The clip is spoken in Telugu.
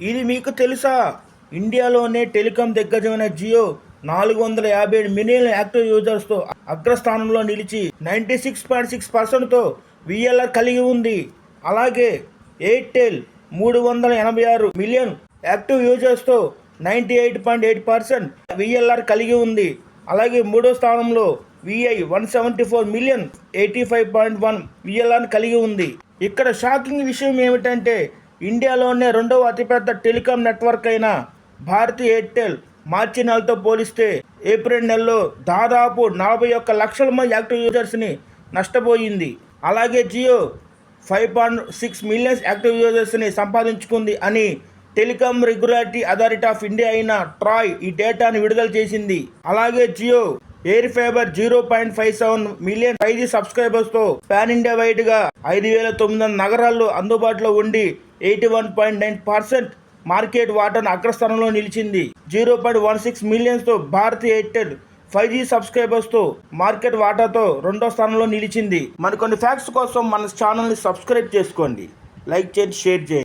ఇది మీకు తెలుసా? ఇండియాలోనే టెలికాం దిగ్గజమైన జియో 457 మిలియన్ యాక్టివ్ యూజర్స్తో అగ్రస్థానంలో నిలిచి 96.6%తో విఎల్ఆర్ కలిగి ఉంది. అలాగే ఎయిర్టెల్ 386 మిలియన్ యాక్టివ్ యూజర్స్తో 98.8% విఎల్ఆర్ కలిగి ఉంది. అలాగే మూడో స్థానంలో విఐ 174 మిలియన్ 85.1 విఎల్ఆర్ కలిగి ఉంది. ఇక్కడ షాకింగ్ విషయం ఏమిటంటే ఇండియాలోనే రెండవ అతిపెద్ద టెలికాం నెట్వర్క్ అయిన భారతీ ఎయిర్టెల్ మార్చి నెలతో పోలిస్తే ఏప్రిల్ నెలలో దాదాపు 41 లక్షల మంది యాక్టివ్ యూజర్స్ని నష్టపోయింది. అలాగే జియో 5.6 మిలియన్స్ యాక్టివ్ యూజర్స్ని సంపాదించుకుంది అని telecom regulatory authority of India అయిన ట్రాయ్ ఈ డేటాను విడుదల చేసింది. అలాగే Jio air fibre 0.57 million 5G సబ్స్క్రైబర్స్తో పాన్ ఇండియా వైడ్గా 5,900 నగరాల్లో అందుబాటులో ఉండి 81.9% మార్కెట్ వాటాను అగ్రస్థానంలో నిలిచింది. 0.16 మిలియన్స్తో భారతీ ఎయిర్టెల్ 5G సబ్స్క్రైబర్స్తో మార్కెట్ వాటాతో రెండో స్థానంలో నిలిచింది. మరికొన్ని ఫ్యాక్ట్స్ కోసం మన ఛానల్ని సబ్స్క్రైబ్ చేసుకోండి, లైక్ చేయండి, షేర్ చేయండి.